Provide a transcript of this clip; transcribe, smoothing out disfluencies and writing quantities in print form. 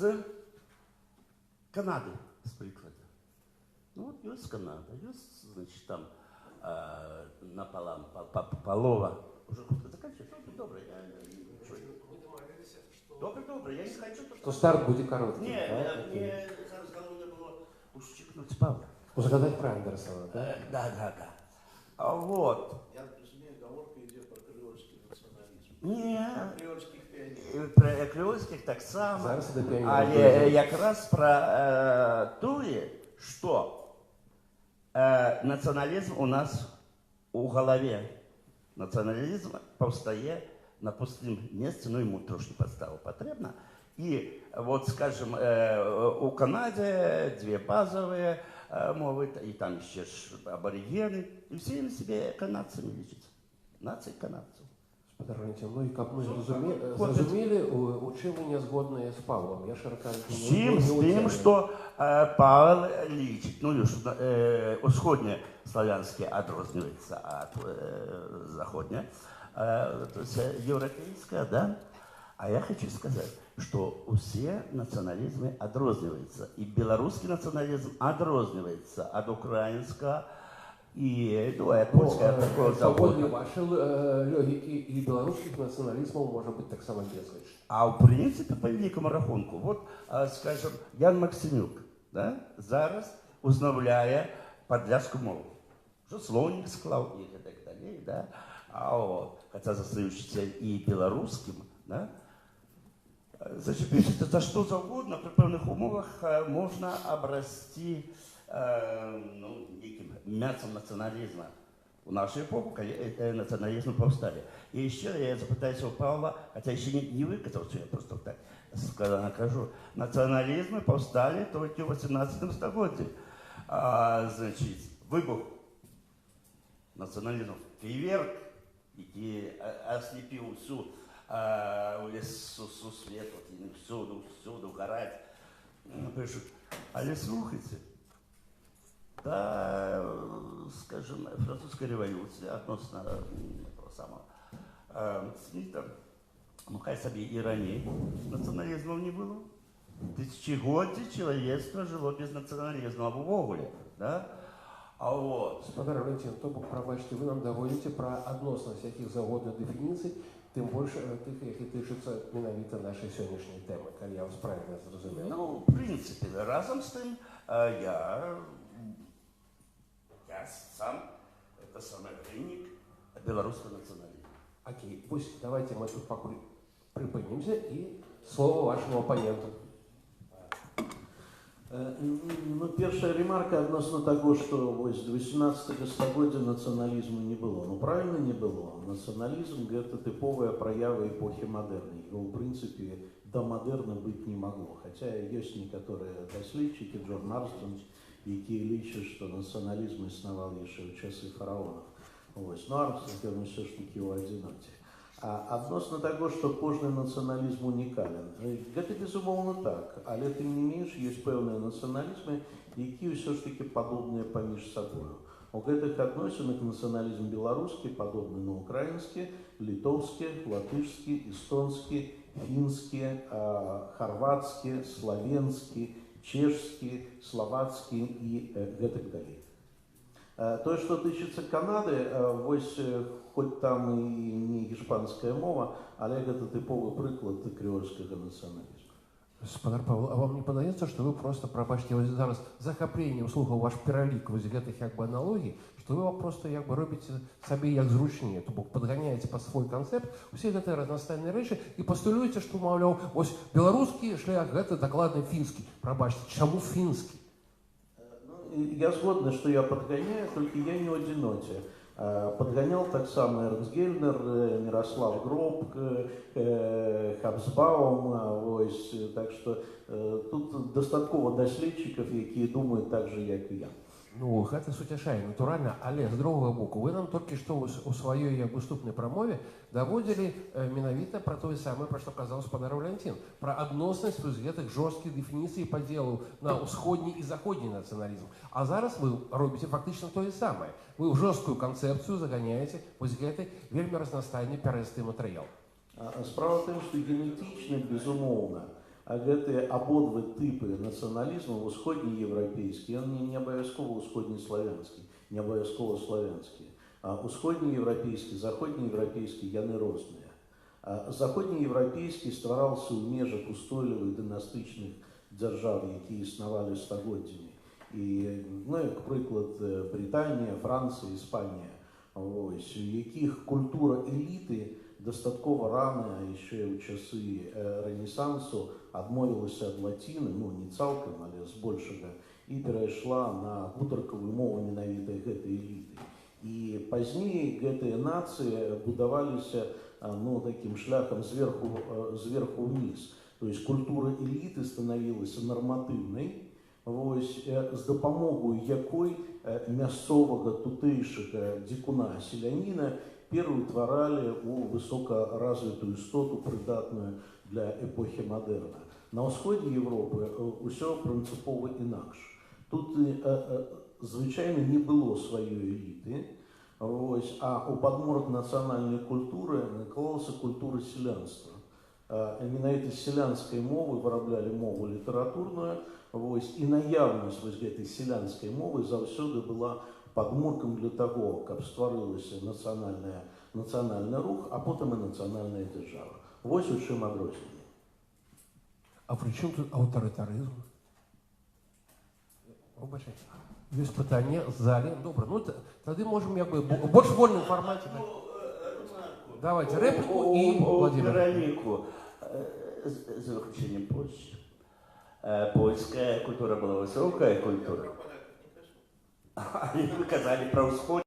з Канады, з прикладу. Ну, вот есть Канада, есть, значит, там напалам, полова. Уже заканчивается? Добрый, Добрый, я не хочу... Что старт будет короткий. Не, да? мне зараз головне было ущипнуть Павла. Загадать про Андерсона, да? Да. Вот. Я разумею, оговорка идет про креольский национализм. Ні. Про креольских пионеров. Про креольських так само. Зараз іде піонер. Але якраз про тое, что национализм у нас у голове. Национализм повстає на пустым месте, ну ему трошки подставу потребно. И вот, скажем, у Канады две базовые мовы, и там еще аборигены, и все на себе канадцами лічать. Нації канадців. Господар Валентин, ну і як ми зрозуміли, у чим ви не згодні з Павлом? Я широко з тим, що Павел лічить, ну, усходньославянське відрізняється від заходнє, то есть европейское, да? А я хочу сказать, что все национализмы отрозниваются. И белорусский национализм отрознивается от украинского и, ну, от польского, от такого завода. Вашей логики и белорусских национализмов может быть так само безліч. А в принципе, по великому рахунку, вот, скажем, Ян Максимюк, да, зараз узнавляє подляшку мову. Що словник склав і так далі, да? А вот, хотя застающийся и белорусским, да, значит, пишется, за что завгодно, при певних умовах можно обрасти ну, неким мясом национализма. В нашу эпоху национализм повстали. И еще я запытаюсь у Павла, хотя еще не высказался, я просто так накажу, национализмы повстали только в 18 столетии. Значит, выбух национализму, фейверк, який ослепив всю свет, всюду горать. Пишуть, але слухайте, да, скажем, французская революция относно того самого Смита, ну хай собі і раніше націоналізму не було. Тисячогоддя чоловічество жило без націоналізму, або вовле, да? А вот. Господар Валентин, то бок, пробачте, вы нам доводите про адносность яких завгодно дефініцій, тим більше тих, які тичуться менавіта нашої сьогоднішньої теми, коли я вас правильно зрозумів. Ну, в принципі, разом з тим, я сам, это самый виник белорусского национализма. Окей, пусть давайте мы тут пока припинимся и слово вашему оппоненту. Ну, першая ремарка адносно того, что вось до 18 стагоддзя нацыяналізму не было. Ну, правильно не было. Нацыяналізм – гэта тыповая праява эпохи модерна. Его, в принципе, до модерна быть не могло. Хотя есть некоторые доследчики, Джон Армстронг, якія лічаць, што нацыяналізм існаваў яшчэ ў часы фараонаў. Вось, ну, Армстронг, ён усё ж такі ў адзіноце. А адносно того, што кожны нацыяналізм унікален. Гэта безумоўна так, але тым не менш ёсць пэўныя нацыяналізмы, якія ўсё ж такі падобныя паміж сабою. У гэтых адносінах нацыяналізм беларускі падобны на украінскі, літоўскі, латышскі, эстонскі, фінскі, харвацкі, славенскі, чешскі, словацкі і гэтак далей. Тое, што тычыцца Канады, вось хоць там і не іспанская мова, але гэта тыповы прыклад крэольскага нацыяналізму. Господар Павел, а вам не падаецца, што вы просто, прабачце, вось зараз захапленнем слухаў ваш пералік вось гэтых як бы аналогій, што вы просто як бы робіце сабе як зручнее, то бок падганяеце пад свой канцэпт усе гэтыя разнастайныя рэчы і пастулюеце, што, маўляў, вось беларускі шлях гэта дакладна фінскі. Прабачце, чаму фінскі? Я згодны, што я падганяю, толькі я не ў адзіноце. Подгонял так само Эрнст Гельнер, Мирослав Гроб, Хабсбаум, так что тут достатково доследчиков, которые думают так же, как и я. Ну, гэта суцяшае, натуральна, але з другога боку, вы нам толькі што у сваёй выступнай прамове даводзілі менавіта пра тое самае, пра што казаў гаспадар Валентин, пра адноснасць вось гэтых жорсткіх дэфініцый падзелу на ўсходні і заходні нацыяналізм. А зараз вы робіце фактычна тое самае. Вы ў жорсткую канцэпцыю заганяеце вось гэты вельмі разнастайны пярэсты матэрыял. Справа в тым, што генетычна, безумоўна, гэты абодва тыпы нацыяналізму, усходнееўрапейскі, ён не абавязкова усходнеславянскі, не абавязкова славянскі. Усходнееўрапейскі, заходнееўрапейскі, яны розныя. Заходнееўрапейскі ствараўся ў межах устойлівых дынастычных дзяржаў, якія існавалі стагоддзямі. І, ну, як прыклад, Брытанія, Францыя, Іспанія, ось, у якіх культура эліты дастаткова рана, яшчэ ў часы Рэнесансу, адмовілася ад лаціны, ну, не цалкам, але збольшага, і перайшла на гутаркавую мову менавіта гэтай эліты. І пазней гэтыя нацыі будаваліся, ну, такім шляхам зверху вниз. То есть культура эліты станавілася нарматыўнай, вось, з дапамогой якой мясцовага тутэйшага дзікуна селяніна пераўтваралі у высокаразвітую істоту, прыдатную для эпохі мадэрна. На ўсходзе Европы ўсё прынцыпова інакш. Тут звычайна не было сваёй эліты, ось, а у падмурак нацыянальнай культуры наклалася культура селянства. Менавіта з селянскай мовы выраблялі мову літаратурную, ось, і наяўнасць вось гэтай селянскай мовы заўсёды была падмуркам для таго, каб стварылася нацыянальны рух, а потым і нацыянальная дзяржава. Вось у чым адрозненне. А при чым тут аўтарытарызм? Выбачайце. Ёсць пытанне з залі. Добра, ну тады можам як бы больш вольным фармаце. Давайте реплику и Владимир. Веронику, за выключением Польши. Польская культура была высокая культура. Они показали про усход.